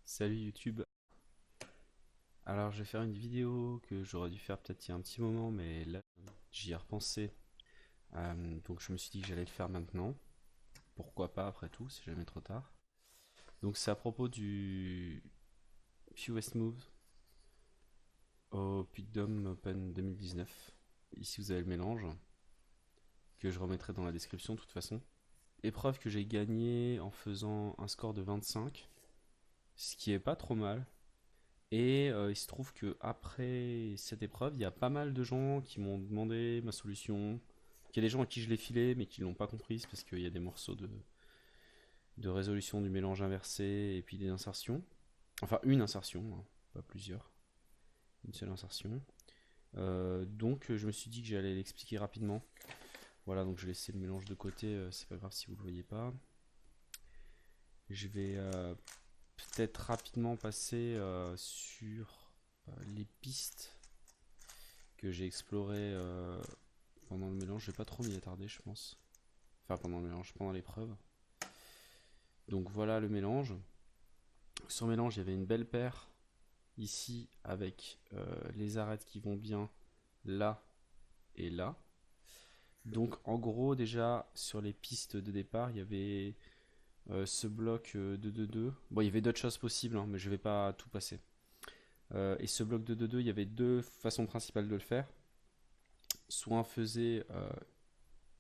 Salut YouTube. Alors je vais faire une vidéo que j'aurais dû faire peut-être il y a un petit moment, mais là j'y ai repensé. Donc je me suis dit que j'allais le faire maintenant. Pourquoi pas après tout, c'est jamais trop tard. Donc c'est à propos du Fewest Move au Puy-de-Dôme Open 2019. Ici vous avez le mélange, que je remettrai dans la description de toute façon. Épreuve que j'ai gagnée en faisant un score de 25, ce qui est pas trop mal. Et il se trouve que après cette épreuve, il y a pas mal de gens qui m'ont demandé ma solution. Il y a des gens à qui je l'ai filé, mais qui l'ont pas comprise parce qu'il y a des morceaux de résolution du mélange inversé et puis des insertions. Enfin, une insertion, hein, pas plusieurs. Une seule insertion. Donc, je me suis dit que j'allais l'expliquer rapidement. Voilà, donc je vais laisser le mélange de côté, c'est pas grave si vous le voyez pas. Je vais peut-être rapidement passer sur les pistes que j'ai exploré pendant le mélange. Je vais pas trop m'y attarder, je pense. Enfin, pendant le mélange, pendant l'épreuve. Donc voilà le mélange. Sur mélange, il y avait une belle paire ici avec les arêtes qui vont bien là et là. Donc en gros, déjà sur les pistes de départ, il y avait ce bloc de 2-2. Bon, il y avait d'autres choses possibles, hein, mais je vais pas tout passer. Et ce bloc de 2-2, il y avait deux façons principales de le faire. Soit on faisait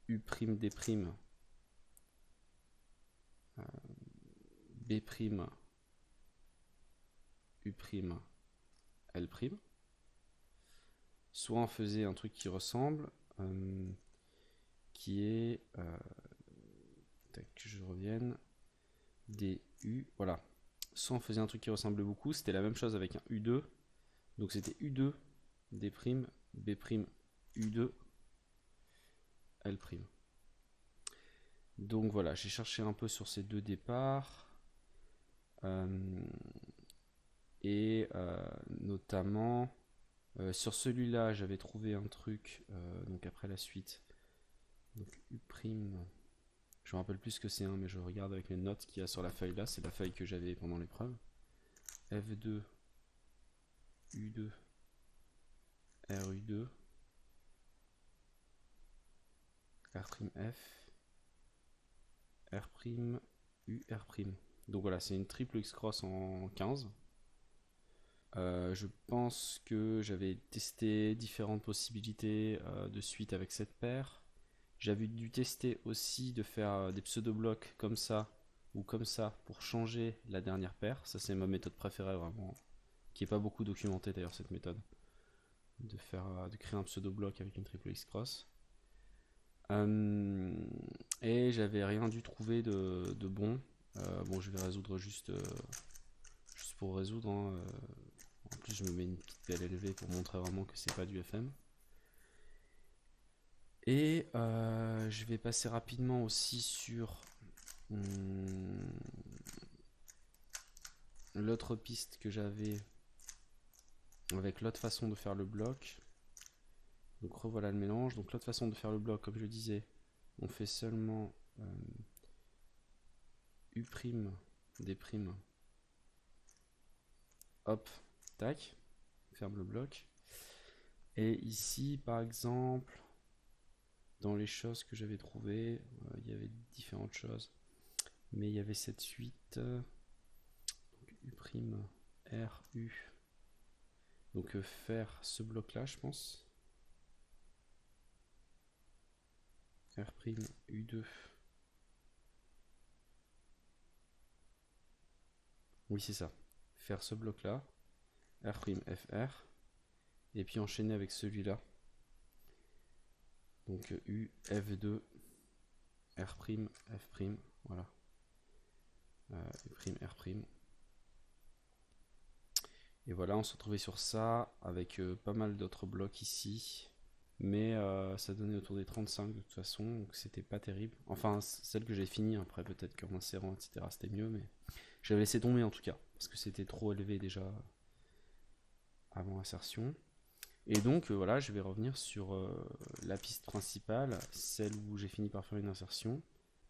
U', D', B', U', L', soit on faisait un truc qui ressemble, qui est, que je revienne, des U, voilà. Soit on faisait un truc qui ressemblait beaucoup, c'était la même chose avec un U2, donc c'était U2, D', B', U2, L'. Donc voilà, j'ai cherché un peu sur ces deux départs, euh, et notamment sur celui-là, j'avais trouvé un truc, donc après la suite, donc U', je me rappelle plus ce que c'est, hein, mais je regarde avec les notes qu'il y a sur la feuille là, c'est la feuille que j'avais pendant l'épreuve. F2, U2, RU2, R'F, R', UR'. Donc voilà, c'est une triple X-Cross en 15. Je pense que j'avais testé différentes possibilités de suite avec cette paire. J'avais dû tester aussi de faire des pseudo-blocs comme ça ou comme ça pour changer la dernière paire. Ça, c'est ma méthode préférée vraiment, qui est pas beaucoup documentée d'ailleurs, cette méthode. De créer un pseudo-bloc avec une triple X-Cross. Euh, et j'avais rien dû trouver de bon. Bon, je vais résoudre juste pour résoudre, hein. En plus, je me mets une petite pelle élevée pour montrer vraiment que c'est pas du FM. Et je vais passer rapidement aussi sur l'autre piste que j'avais avec l'autre façon de faire le bloc. Donc revoilà le mélange. Donc l'autre façon de faire le bloc, comme je disais, on fait seulement U', D', hop, tac, ferme le bloc. Et ici, par exemple, dans les choses que j'avais trouvées, il y avait différentes choses. Mais il y avait cette suite U', R, U. Donc faire ce bloc là, je pense. R', U2. Oui, c'est ça. Faire ce bloc là. R', FR. Et puis enchaîner avec celui-là. Donc U, F2, R', F'. Voilà. U', R'. Et voilà, on se retrouvait sur ça avec pas mal d'autres blocs ici. Mais ça donnait autour des 35 de toute façon, donc c'était pas terrible. Enfin, celle que j'ai finie, après peut-être qu'en insérant, etc., c'était mieux, mais j'avais laissé tomber en tout cas, parce que c'était trop élevé déjà avant insertion. Et donc voilà, je vais revenir sur la piste principale, celle où j'ai fini par faire une insertion.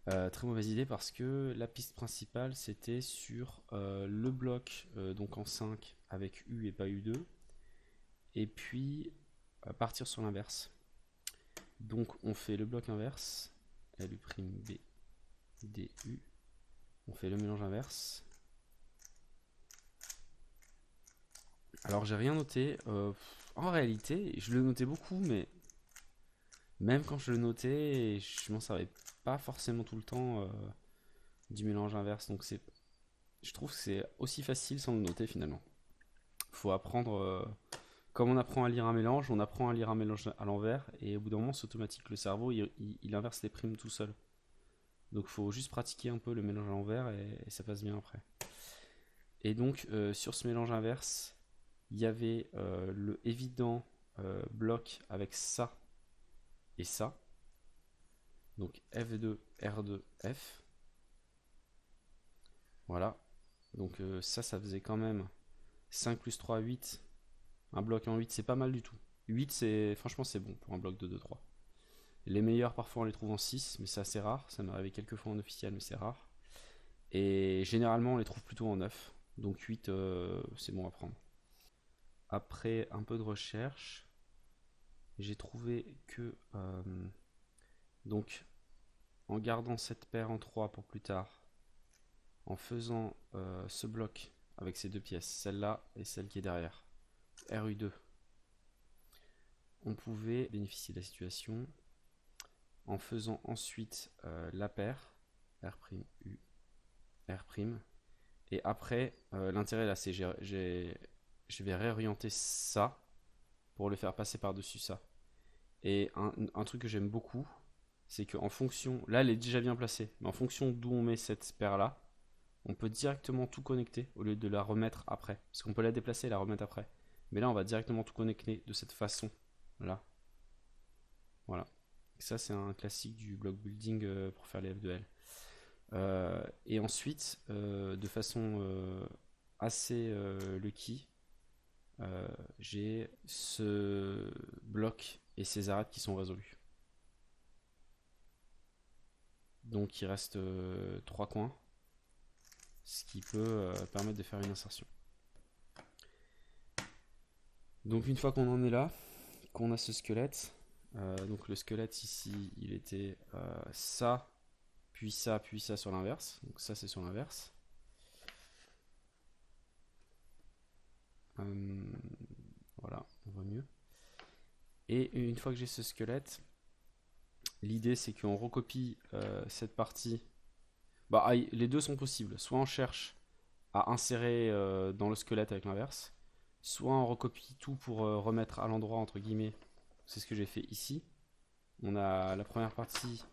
Très mauvaise idée parce que la piste principale c'était sur le bloc donc en 5 avec U et pas U2 et puis partir sur l'inverse. Donc on fait le bloc inverse, LU'B DU, on fait le mélange inverse. Alors j'ai rien noté, en réalité je le notais beaucoup mais même quand je le notais je m'en servais pas forcément tout le temps du mélange inverse donc je trouve que c'est aussi facile sans le noter finalement. Faut apprendre, comme on apprend à lire un mélange, on apprend à lire un mélange à l'envers, et au bout d'un moment, c'est automatique. Le cerveau, il inverse les primes tout seul. Donc, faut juste pratiquer un peu le mélange à l'envers, et ça passe bien après. Et donc, sur ce mélange inverse, il y avait le évident bloc avec ça et ça. Donc, F2, R2, F. Voilà. Donc, ça faisait quand même 5 plus 3, 8. Un bloc en 8, c'est pas mal du tout. 8, franchement, c'est bon pour un bloc de 2-3. Les meilleurs, parfois, on les trouve en 6, mais c'est assez rare. Ça m'est arrivé quelques fois en officiel, mais c'est rare. Et généralement, on les trouve plutôt en 9. Donc 8, c'est bon à prendre. Après un peu de recherche, j'ai trouvé que, donc, en gardant cette paire en 3 pour plus tard, en faisant ce bloc avec ces deux pièces, celle-là et celle qui est derrière, RU2, on pouvait bénéficier de la situation en faisant ensuite la paire R'U, R'. Et après, l'intérêt là, c'est je vais réorienter ça pour le faire passer par-dessus ça. Et un truc que j'aime beaucoup, c'est qu'en fonction, là elle est déjà bien placée, mais en fonction d'où on met cette paire là, on peut directement tout connecter au lieu de la remettre après. Parce qu'on peut la déplacer et la remettre après. Mais là, on va directement tout connecter de cette façon là. Voilà. Ça, c'est un classique du block building pour faire les F2L. Et ensuite, de façon assez lucky, j'ai ce bloc et ces arêtes qui sont résolus. Donc il reste 3 coins, ce qui peut permettre de faire une insertion. Donc une fois qu'on en est là, qu'on a ce squelette, donc le squelette ici, il était ça, puis ça sur l'inverse. Donc ça c'est sur l'inverse. Voilà, on voit mieux. Et une fois que j'ai ce squelette, l'idée c'est qu'on recopie cette partie. Bah, les deux sont possibles. Soit on cherche à insérer dans le squelette avec l'inverse, soit on recopie tout pour remettre à l'endroit entre guillemets. C'est ce que j'ai fait ici. On a la première partie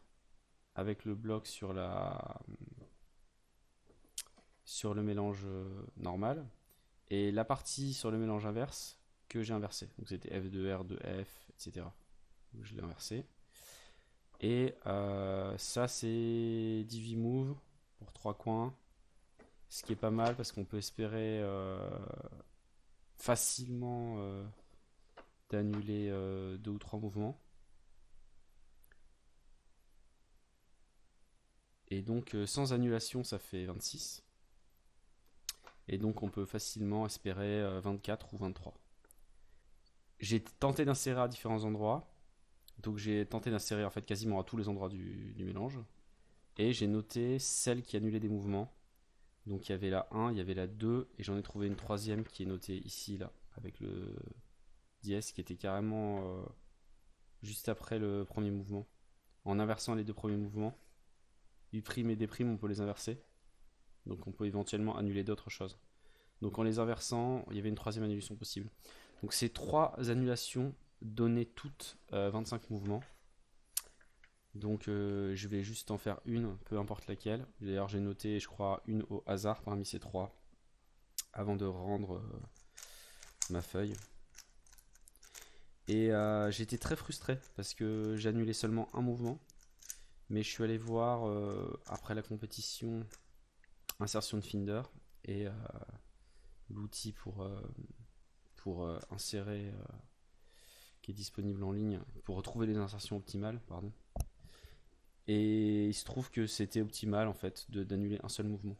avec le bloc sur le mélange normal, et la partie sur le mélange inverse que j'ai inversé. Donc c'était F2R, 2F, etc. Donc je l'ai inversé. Et ça c'est Divi Move pour 3 coins. Ce qui est pas mal parce qu'on peut espérer facilement d'annuler 2 ou 3 mouvements. Et donc sans annulation ça fait 26. Et donc on peut facilement espérer 24 ou 23. J'ai tenté d'insérer à différents endroits. Donc j'ai tenté d'insérer en fait quasiment à tous les endroits du mélange. Et j'ai noté celle qui annulait des mouvements. Donc il y avait la 1, il y avait la 2, et j'en ai trouvé une troisième qui est notée ici, là, avec le dièse, qui était carrément juste après le premier mouvement. En inversant les deux premiers mouvements, U' et D', on peut les inverser. Donc on peut éventuellement annuler d'autres choses. Donc en les inversant, il y avait une troisième annulation possible. Donc ces trois annulations donnaient toutes 25 mouvements. Donc je vais juste en faire une, peu importe laquelle. D'ailleurs j'ai noté, je crois, une au hasard parmi ces trois, avant de rendre ma feuille. Et j'étais très frustré parce que j'annulais seulement un mouvement. Mais je suis allé voir après la compétition insertion de Finder et l'outil pour insérer qui est disponible en ligne pour retrouver les insertions optimales, pardon. Et il se trouve que c'était optimal en fait d'annuler un seul mouvement.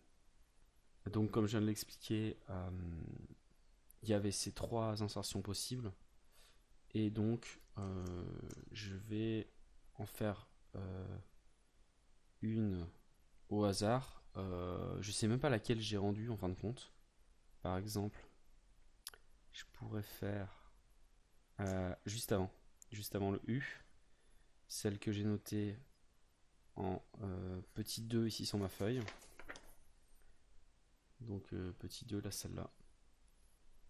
Donc comme je viens de l'expliquer, il y avait ces trois insertions possibles. Et donc je vais en faire une au hasard. Je sais même pas laquelle j'ai rendue en fin de compte. Par exemple, je pourrais faire juste avant le U, celle que j'ai notée en petit 2 ici sur ma feuille. Donc petit 2, là celle-là.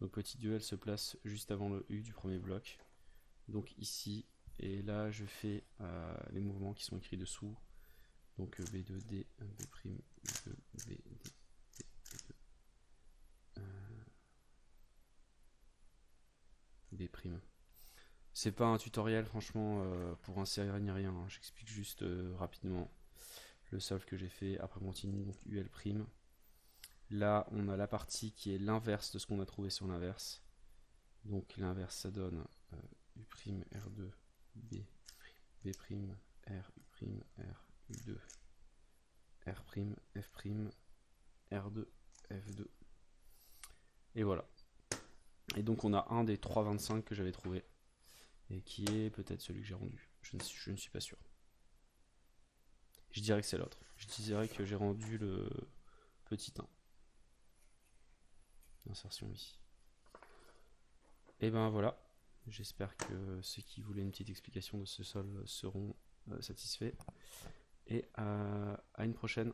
Donc petit 2, elle se place juste avant le U du premier bloc. Donc ici, et là je fais les mouvements qui sont écrits dessous. Donc B2D, B', B2, B, D, B'. C'est pas un tutoriel franchement pour insérer ni rien, hein. J'explique juste rapidement le solve que j'ai fait. Après on continue, donc UL'. Là on a la partie qui est l'inverse de ce qu'on a trouvé sur l'inverse. Donc l'inverse ça donne U' R2 B, B', R, U', R, U2, R', F', R2, F2. Et voilà. Et donc on a un des 3,25 que j'avais trouvé. Et qui est peut-être celui que j'ai rendu. Je ne suis pas sûr. Je dirais que c'est l'autre. Je dirais que j'ai rendu le petit 1. Insertion ici. Et ben voilà. J'espère que ceux qui voulaient une petite explication de ce solve seront satisfaits. Et à une prochaine.